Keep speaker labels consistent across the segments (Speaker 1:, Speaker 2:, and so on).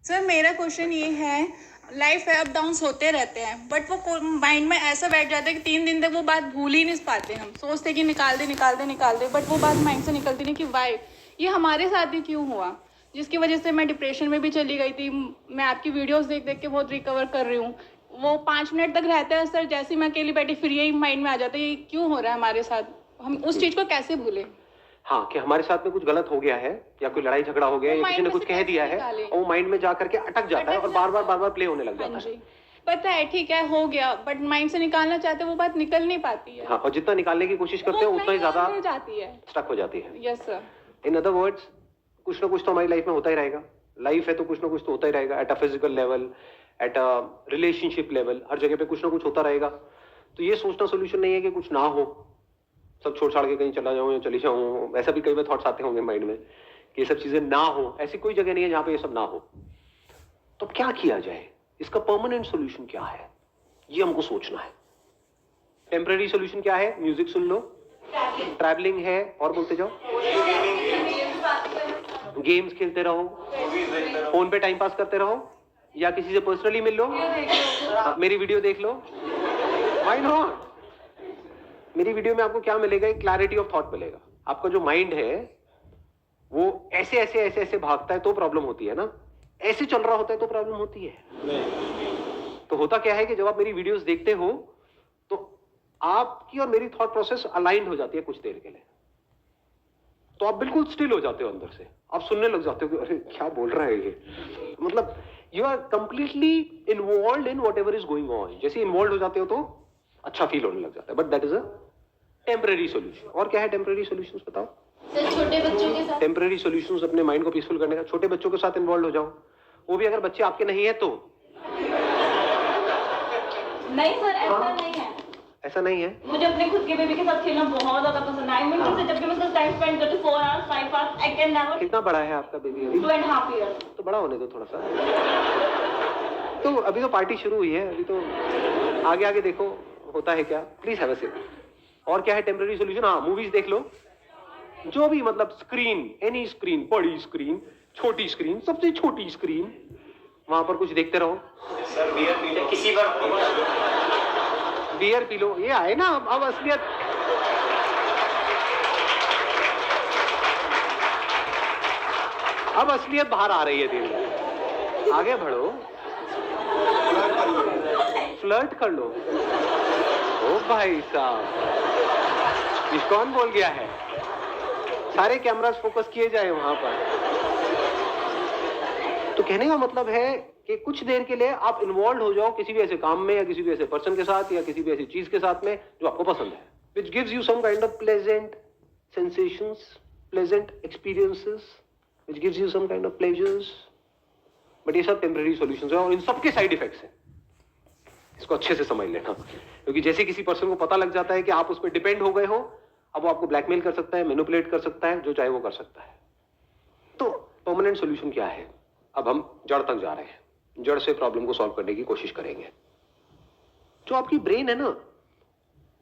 Speaker 1: Sir मेरा question ये है, लाइफ है, अप डाउन्स होते रहते हैं, बट वो माइंड में ऐसा बैठ जाता है कि 3 दिन तक वो बात भूल ही नहीं पाते। हम सोचते कि निकाल दे, बट वो बात माइंड से निकलती नहीं कि वाई ये हमारे साथ ही क्यों हुआ, जिसकी वजह से मैं डिप्रेशन में भी चली गई थी। मैं आपकी वीडियोस देख देख के बहुत रिकवर कर रही हूँ। वो 5 मिनट तक रहता है सर, जैसे ही मैं अकेली बैठी फिर यही माइंड में आ जाता है ये क्यों हो रहा है हमारे साथ, हम उस चीज़ को कैसे भूलें।
Speaker 2: हाँ, कि हमारे साथ में कुछ गलत हो गया है या कोई लड़ाई झगड़ा हो गया या किसी ने कुछ कह दिया है और वो माइंड में जा करके अटक जाता है और बार बार प्ले होने लग जाता है।
Speaker 1: पता है ठीक है हो गया, बट माइंड से निकालना चाहते वो बात निकल नहीं पाती है।
Speaker 2: हाँ, और जितना निकालने की कोशिश करते हैं उतना ही ज्यादा
Speaker 1: जाती है,
Speaker 2: स्टक हो जाती है।
Speaker 1: Yes sir.
Speaker 2: In other words, कुछ ना कुछ तो हमारी लाइफ में होता ही रहेगा। लाइफ है तो कुछ ना कुछ तो होता ही रहेगा, at a physical level, at a relationship level, हर जगह पे कुछ ना कुछ होता रहेगा। तो ये सोचना सोल्यूशन नहीं है कि कुछ ना हो, सब छोड़ छाड़ के कहीं चला जाऊं या चली जाऊं। ऐसा भी कई बार थॉट्स आते होंगे माइंड में कि ये सब चीजें ना हो। ऐसी कोई जगह नहीं है जहां पे ये सब ना हो। तो क्या किया जाए, इसका परमानेंट सोल्यूशन क्या है, ये हमको सोचना है। टेम्पररी सोल्यूशन क्या है? म्यूजिक सुन लो, ट्रैवलिंग है, और बोलते जाओ, गेम्स खेलते रहो, फोन पे टाइम पास करते रहो, या किसी से पर्सनली मिल लो, मेरी वीडियो देख लो। Why not? मेरी वीडियो में आपको क्या मिलेगा? एक क्लैरिटी ऑफ थॉट मिलेगा। आपका जो माइंड है वो ऐसे ऐसे ऐसे ऐसे भागता है तो प्रॉब्लम होती है ना, ऐसे चल रहा होता है तो प्रॉब्लम होती है। तो होता क्या है कि जब आप मेरी वीडियोस देखते हो तो आपकी और मेरी थॉट प्रोसेस अलाइंड हो जाती है कुछ देर के लिए। तो आप बिल्कुल स्टिल हो जाते हो अंदर से, आप सुनने लग जाते हो कि अरे क्या बोल रहा है ये, मतलब you are completely involve in whatever is going on. जैसे इन्वॉल्व हो जाते हो तो अच्छा फील होने लग जाता है। But that is a temporary solution. और क्या है टेम्पररी सोल्यूशंस बताओ?
Speaker 1: सर छोटे बच्चों के साथ
Speaker 2: टेम्पररी सॉल्यूशंस अपने माइंड को पीसफुल करने का, छोटे बच्चों के साथ इन्वॉल्व हो जाओ, वो भी अगर बच्चे आपके नहीं है तो।
Speaker 1: नहीं सर, ऐसा नहीं है।
Speaker 2: ऐसा नहीं है?
Speaker 1: मुझे अपने खुद के बेबी के साथ खेलना बहुत ज्यादा पसंद है। मैं जब भी उसका टाइम स्पेंड करती हूं 4 hours 5 hours, I can never.
Speaker 2: कितना बड़ा है आपका बेबी अभी?
Speaker 1: 2.5 ईयर।
Speaker 2: तो बड़ा होने दो थोड़ा सा। तो अभी तो पार्टी शुरू हुई है, अभी तो आगे आगे देखो होता है क्या। Please have a seat. और क्या है टेम्पररी सोल्यूशन? हाँ, मूवीज देख लो, जो भी, मतलब स्क्रीन, एनी स्क्रीन, बड़ी स्क्रीन, छोटी स्क्रीन, सबसे छोटी स्क्रीन, वहां पर कुछ देखते रहो।
Speaker 3: सर बियर पी लो, किसी पर
Speaker 2: बियर पी लो, ये आए ना अब असलियत। अब असलियत बाहर आ रही है धीरे धीरे। आगे बढ़ो, फ्लर्ट कर लो। ओ भाई साहब, ये कौन बोल गया है? सारे कैमरास फोकस किए जाए वहां पर। तो कहने का मतलब है कि कुछ देर के लिए आप इन्वॉल्व हो जाओ किसी भी ऐसे काम में या किसी भी ऐसे पर्सन के साथ या किसी भी ऐसी चीज के साथ में जो आपको पसंद है, which gives you some kind of pleasant sensations, pleasant experiences, which gives you some kind of pleasures. But ये सब टेम्पररी सॉल्यूशंस है और इन सबके साइड इफेक्ट्स हैं। इसको अच्छे से समझ लेना, क्योंकि जैसे किसी पर्सन को पता लग जाता है कि आप उस पर डिपेंड हो गए हो, अब वो आपको ब्लैकमेल कर सकता है, मैनिपुलेट कर सकता है, जो चाहे वो कर सकता है। तो परमानेंट सॉल्यूशन क्या है? अब हम जड़ तक जा रहे हैं, जड़ से प्रॉब्लम को सॉल्व करने की कोशिश करेंगे। जो आपकी ब्रेन है ना,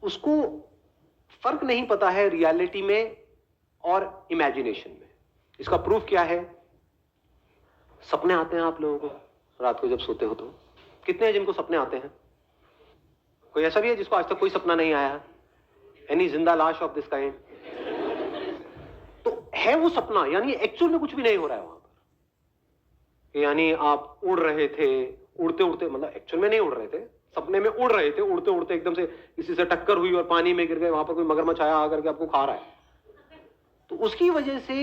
Speaker 2: उसको फर्क नहीं पता है रियलिटी में और इमेजिनेशन में। इसका प्रूफ क्या है? सपने आते हैं आप लोगों को रात को जब सोते हो तो? कितने हैं जिनको सपने आते हैं? कोई ऐसा भी है जिसको आज तक कोई सपना नहीं आया? एनी जिंदा लाश ऑफ दिस काइंड? तो है वो सपना, यानी एक्चुअल में कुछ भी नहीं हो रहा है वहां पर। यानी आप उड़ रहे थे, उड़ते उड़ते, मतलब एक्चुअल में नहीं उड़ रहे थे, सपने में उड़ रहे थे, उड़ते उड़ते एकदम से किसी से टक्कर हुई और पानी में गिर गए, वहां पर कोई मगरमच्छ आया आकर के आपको खा रहा है। तो उसकी वजह से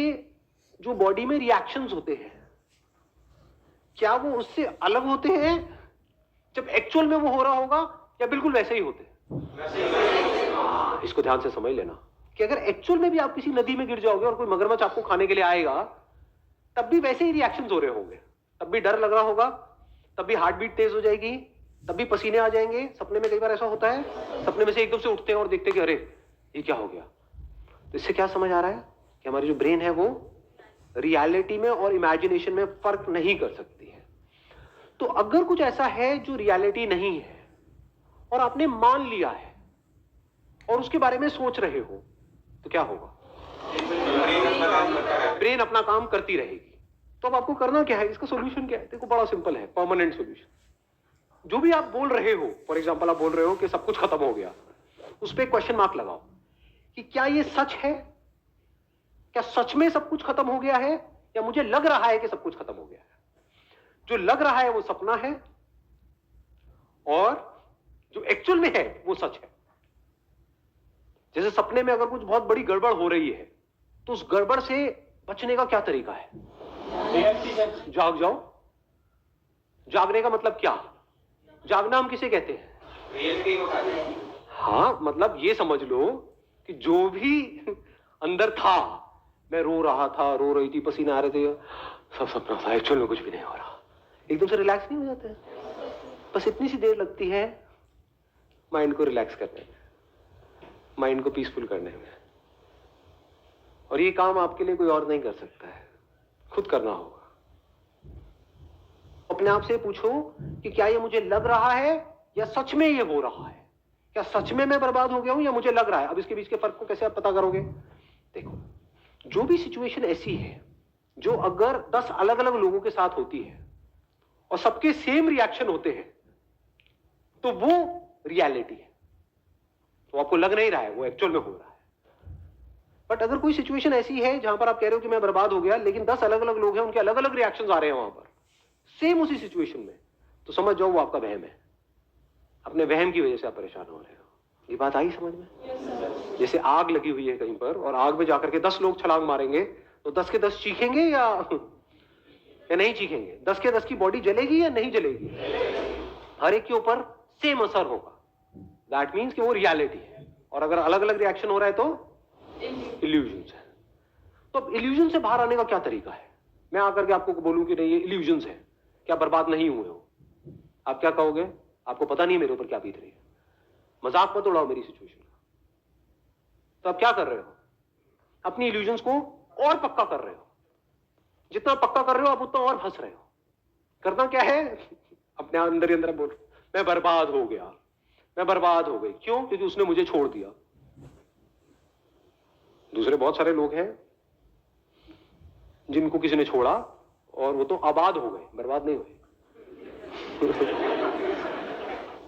Speaker 2: जो बॉडी में रिएक्शंस होते हैं, क्या वो उससे अलग होते हैं जब एक्चुअल में वो हो रहा होगा, या बिल्कुल वैसे ही होते हैं? इसको ध्यान से समझ लेना कि अगर एक्चुअल में भी आप किसी नदी में गिर जाओगे और कोई मगरमच्छ आपको खाने के लिए आएगा, तब भी वैसे ही रिएक्शंस हो रहे होंगे, तब भी डर लग रहा होगा, तब भी हार्ट बीट तेज हो जाएगी, तब भी पसीने आ जाएंगे। सपने में कई बार ऐसा होता है, सपने में से एकदम से उठते हैं और देखते कि अरे ये क्या हो गया। तो इससे क्या समझ आ रहा है कि हमारी जो ब्रेन है वो रियलिटी में और इमेजिनेशन में फर्क नहीं कर सकती है। तो अगर कुछ ऐसा है जो रियलिटी नहीं है और आपने मान लिया है और उसके बारे में सोच रहे हो, तो क्या होगा? ब्रेन अपना काम करती रहेगी। तो अब आपको करना क्या है, इसका सोल्यूशन क्या है? देखो बड़ा सिंपल है, परमानेंट सोल्यूशन। जो भी आप बोल रहे हो, फॉर एग्जाम्पल आप बोल रहे हो कि सब कुछ खत्म हो गया, उस पर क्वेश्चन मार्क लगाओ कि क्या ये सच है? क्या सच में सब कुछ खत्म हो गया है, या मुझे लग रहा है कि सब कुछ खत्म हो गया है? जो लग रहा है वो सपना है, और जो एक्चुअल में है वो सच है। जैसे सपने में अगर कुछ बहुत बड़ी गड़बड़ हो रही है, तो उस गड़बड़ से बचने का क्या तरीका है? जाग जाओ। जागने का मतलब क्या? जागना हम किसे कहते हैं? हाँ, मतलब ये समझ लो कि जो भी अंदर था, मैं रो रहा था, रो रही थी, पसीना आ रहे थे, सब सपना था, एक्चुअल में कुछ भी नहीं हो रहा। एकदम से रिलैक्स नहीं हो जाते? बस इतनी सी देर लगती है माइंड को रिलैक्स करने में, माइंड को पीसफुल करने में। और ये काम आपके लिए कोई और नहीं कर सकता है, खुद करना होगा। अपने आप से पूछो कि क्या ये मुझे लग रहा है या सच में ये हो रहा है? क्या सच में मैं बर्बाद हो गया हूं या मुझे लग रहा है? अब इसके बीच के फर्क को कैसे आप पता करोगे? देखो, जो भी सिचुएशन ऐसी है जो अगर 10 अलग अलग लोगों के साथ होती है और सबके सेम रिएक्शन होते हैं, तो वो रियलिटी है। तो आपको लग नहीं रहा है, वो एक्चुअल में हो रहा है। बट अगर कोई सिचुएशन ऐसी है जहां पर आप कह रहे हो कि मैं बर्बाद हो गया, लेकिन 10 अलग अलग लोग हैं, उनके अलग अलग रिएक्शंस आ रहे हैं वहां पर सेम उसी सिचुएशन में, तो समझ जाओ वो आपका वहम है। अपने वहम की वजह से आप परेशान हो रहे हो। ये बात आई समझ में? जैसे आग लगी हुई है कहीं पर, और आग में जाकर के 10 लोग छलांग मारेंगे, तो 10 के 10 चीखेंगे या नहीं चीखेंगे? 10 के 10 की बॉडी जलेगी या नहीं जलेगी? हर एक के ऊपर सेम असर होगा। दैट मीन्स कि वो रियलिटी है। और अगर अलग अलग रिएक्शन हो रहा है तो इल्यूजन्स है। तो अब इल्यूजन से बाहर आने का क्या तरीका है? मैं आकर के आपको बोलूं कि नहीं ये इल्यूजन्स है, क्या बर्बाद नहीं हुए हो, आप क्या कहोगे? आपको पता नहीं मेरे ऊपर क्या बीत रही है, मजाक मत उड़ाओ मेरी सिचुएशन का। तो आप क्या कर रहे हो? अपनी इल्यूजन्स को और पक्का कर रहे हो। जितना पक्का कर रहे हो आप उतना और फंस रहे हो। करना क्या है? अपने अंदर ही अंदर बोल, मैं बर्बाद हो गया, मैं बर्बाद हो गई। क्यों? क्योंकि उसने मुझे छोड़ दिया। दूसरे बहुत सारे लोग हैं जिनको किसी ने छोड़ा और वो तो आबाद हो गए, बर्बाद नहीं हुए।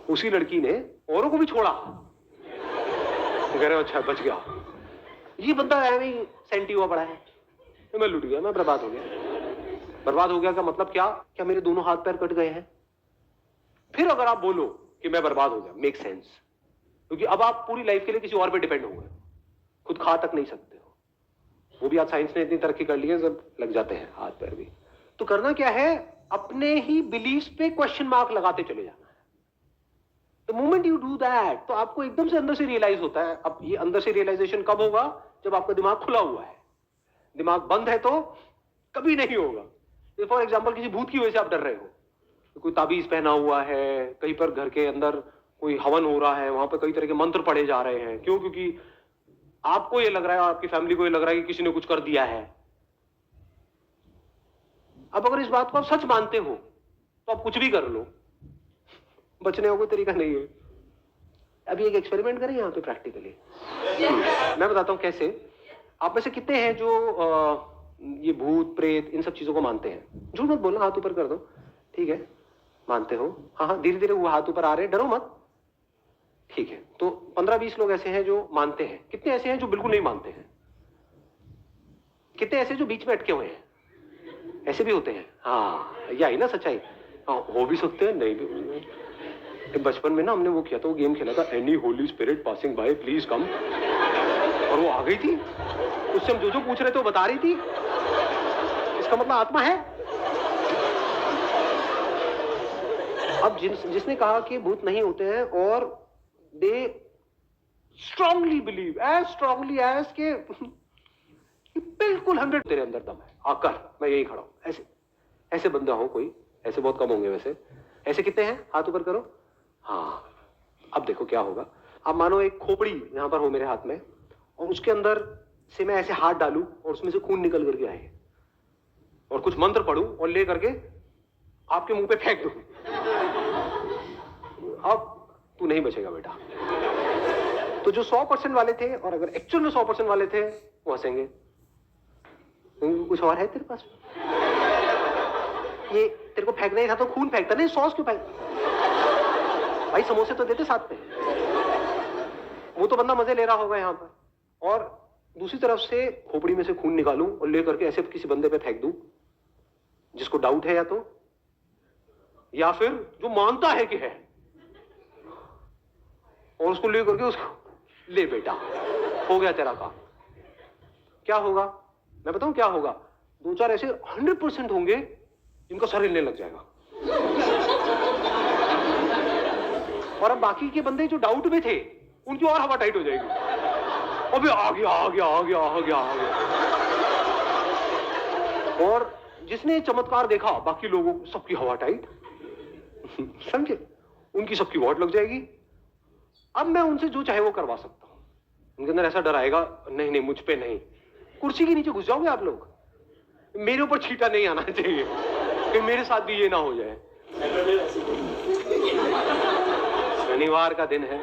Speaker 2: उसी लड़की ने औरों को भी छोड़ा, कह रहे हो अच्छा बच गया। ये बंदा ऐਵੇਂ सेंटी हुआ पड़ा है, तो मैं लुट गया, मैं बर्बाद हो गया। बर्बाद हो गया का मतलब क्या? क्या मेरे दोनों हाथ पैर कट गए हैं? फिर अगर आप बोलो कि मैं बर्बाद हो गया, मेक सेंस, क्योंकि अब आप पूरी लाइफ के लिए किसी और पे डिपेंड हो गए, खुद खा तक नहीं सकते हो। वो भी आज साइंस ने इतनी तरक्की कर ली है, सब लग जाते हैं हाथ पैर भी। तो करना क्या है? अपने ही बिलीफ पे क्वेश्चन मार्क लगाते चले जाना है। The moment you do that, तो आपको एकदम से अंदर से रियलाइज होता है। अब ये अंदर से रियलाइजेशन कब होगा? जब आपका दिमाग खुला हुआ है। दिमाग बंद है तो कभी नहीं होगा। फॉर एग्जाम्पल किसी भूत की वजह से आप डर रहे हो, तो कोई ताबीज पहना हुआ है, कहीं पर घर के अंदर कोई हवन हो रहा है, वहां पर कई तरह के मंत्र पढ़े जा रहे हैं। क्यों? क्योंकि आपको ये लग रहा है, आपकी फैमिली को ये लग रहा है कि किसी ने कुछ कर दिया है। अब अगर इस बात को आप सच मानते हो तो आप कुछ भी कर लो, बचने का कोई तरीका नहीं है। अभी एक एक्सपेरिमेंट करें यहाँ पे प्रैक्टिकली। मैं बताता हूँ कैसे। आप में से कितने हैं जो ये भूत प्रेत इन सब चीजों को मानते हैं? झूठ मत बोलना, हाथ ऊपर कर दो। ठीक है, मानते हो? हाँ हाँ, धीरे धीरे वो हाथ ऊपर आ रहे हैं, डरो मत। ठीक है, तो 15-20 लोग ऐसे हैं जो मानते हैं। कितने ऐसे हैं जो बिल्कुल नहीं मानते हैं? कितने ऐसे जो बीच में अटके हुए हैं? ऐसे भी होते हैं। हाँ, यही ना सच्चाई। हाँ, हो भी सकते हैं, नहीं भी। बचपन में ना हमने वो किया था, वो गेम खेला था, any Holi spirit passing by please come, और वो आ गई थी। उससे हम जो पूछ रहे थे वो बता रही थी। इसका मतलब आत्मा है। अब जिसने कहा कि भूत नहीं होते हैं, और they strongly believe, as strongly as के बिल्कुल 100 तेरे अंदर दम है, आकर मैं यही खड़ा हूं। ऐसे ऐसे बंदा हो कोई? ऐसे बहुत कम होंगे वैसे। ऐसे कितने हैं? हाथ ऊपर करो। हाँ, अब देखो क्या होगा। अब मानो एक खोपड़ी यहां पर हो मेरे हाथ में, और उसके अंदर से मैं ऐसे हाथ डालूं और उसमें से खून निकल करके आए, और कुछ मंत्र पढ़ूं और ले करके आपके मुंह पे फेंक दूं। अब तू नहीं बचेगा बेटा। तो जो 100% वाले थे, और अगर एक्चुअल में 100% वाले थे, वो हंसेंगे। कुछ और है तेरे पास? ये तेरे को फेंकना ही था तो खून फेंकता, नहीं सॉस क्यों फेंक? भाई समोसे तो देते साथ में। वो तो बंदा मजे ले रहा होगा यहाँ पर, और दूसरी तरफ से खोपड़ी में से खून निकालूं और लेकर के ऐसे किसी बंदे पे फेंक दूं जिसको डाउट है या फिर जो मानता है कि है, और उसको लेकर के उसको ले बेटा हो गया तेरा काम। क्या होगा मैं बताऊं क्या होगा? 2-4 ऐसे 100% होंगे जिनका सर हिलने लग जाएगा, और अब बाकी के बंदे जो डाउट में थे उनकी और हवा टाइट हो जाएगी। अबे आ गया आ गया आ गया आ गया आ गया। और जिसने चमत्कार देखा बाकी लोगों सबकी हवा टाइट, समझे? उनकी सबकी वॉट लग जाएगी। अब मैं उनसे जो चाहे वो करवा सकता हूं। उनके अंदर ऐसा डर आएगा, नहीं नहीं मुझ पे नहीं। कुर्सी के नीचे घुस जाओगे आप लोग। मेरे ऊपर छींटा नहीं आना चाहिए कि मेरे साथ भी ये ना हो जाए। शनिवार का दिन है,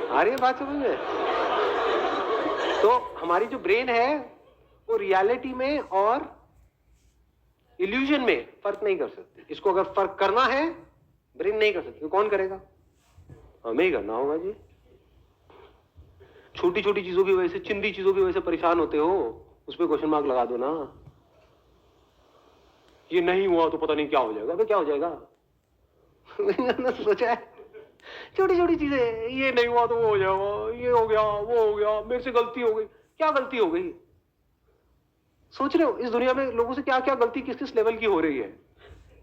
Speaker 2: आ रही है बात समझ में? तो हमारी जो ब्रेन है वो रियलिटी में और इल्यूजन में फर्क नहीं कर सकती। इसको अगर फर्क करना है ब्रेन नहीं कर सकती, तो कौन करेगा? हमें ही करना होगा जी। छोटी छोटी चीजों की वजह से, चिंदी चीजों की वजह से परेशान होते हो, उस पर क्वेश्चन मार्क लगा दो ना। ये नहीं हुआ तो पता नहीं क्या हो जाएगा। अबे क्या हो जाएगा? सोचा है छोटी छोटी चीजें, ये नहीं हुआ तो वो हो जाएगा, ये हो गया वो हो गया, मेरे से गलती हो गई। क्या गलती हो गई? सोच रहे हो इस दुनिया में लोगों से क्या क्या गलती किस किस लेवल की हो रही है?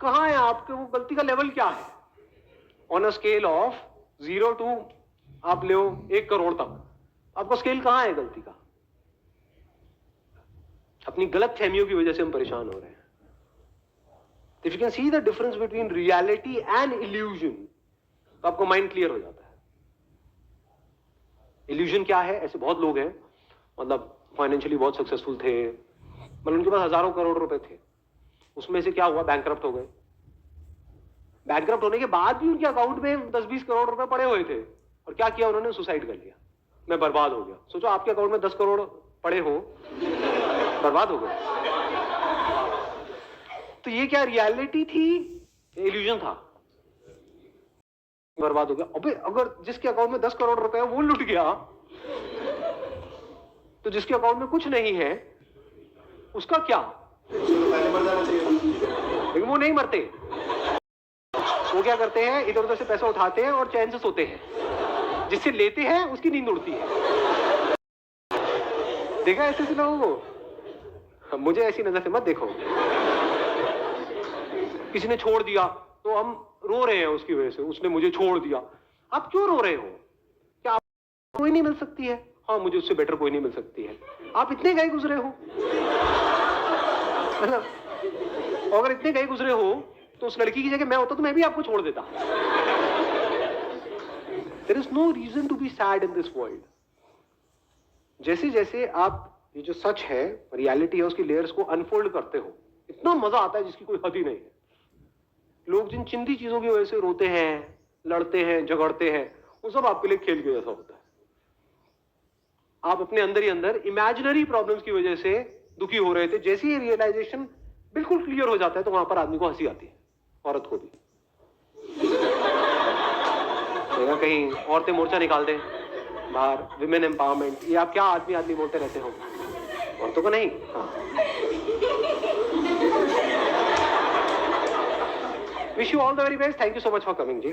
Speaker 2: कहां है आपके वो गलती का लेवल क्या है? On a scale of 0 to आप ले 1 करोड़ तक, आपका स्केल कहां है गलती का? अपनी गलत फहमियों की वजह से हम परेशान हो रहे हैं। If you can see the difference between reality and illusion, तो आपको माइंड क्लियर हो जाता है। इल्यूजन क्या है? ऐसे बहुत लोग हैं, मतलब फाइनेंशियली बहुत सक्सेसफुल थे, मतलब उनके पास हजारों करोड़ रुपए थे, उसमें से क्या हुआ? बैंकक्रप्ट हो गए। बैंकक्रप्ट होने के बाद भी उनके अकाउंट में 10-20 करोड़ रुपए पड़े हुए थे, और क्या किया उन्होंने? सुसाइड कर लिया। मैं बर्बाद हो गया। सोचो आपके अकाउंट में 10 करोड़ पड़े हो, बर्बाद हो गए। तो ये क्या रियलिटी थी, इल्यूजन था? बर्बाद हो गया। अबे अगर जिसके अकाउंट में 10 करोड़ रुपए है वो लुट गया, तो जिसके अकाउंट में कुछ नहीं है उसका क्या? लेकिन वो नहीं मरते। वो क्या करते हैं? इधर उधर से पैसा उठाते हैं और चैन से सोते हैं। जिससे लेते हैं उसकी नींद उड़ती है। देखा ऐसे ऐसे लोगों को? मुझे ऐसी नजर से मत देखो। किसी ने छोड़ दिया तो हम रो रहे हैं उसकी वजह से, उसने मुझे छोड़ दिया। आप क्यों रो रहे हो? क्या आप कोई नहीं मिल सकती है? हाँ, मुझे उससे बेटर कोई नहीं मिल सकती है। आप इतने गए गुजरे हो, अगर इतने गए गुजरे हो तो उस लड़की की जगह मैं होता तो मैं भी आपको छोड़ देता। There is no reason to be sad in this world. जैसे जैसे आप ये जो सच है, रियलिटी है, उसकी लेयर्स को अनफोल्ड करते हो, इतना मजा आता है जिसकी कोई हद ही नहीं है। लोग जिन चिंदी चीजों की वजह से रोते हैं, लड़ते हैं, झगड़ते हैं, वो सब आपके लिए खेल के जैसा होता है। आप अपने अंदर ही अंदर इमेजिनरी प्रॉब्लम्स की वजह से दुखी हो रहे थे। जैसे ही रियलाइजेशन बिल्कुल क्लियर हो जाता है तो वहां पर आदमी को हंसी आती है, औरत को भी। कहीं औरतें मोर्चा निकाल दें बाहर, विमेन एम्पावरमेंट, ये आप क्या आदमी आदमी बोलते रहते हो, औरतों को नहीं। हाँ, wish you all the very best. Thank you so much for coming ji.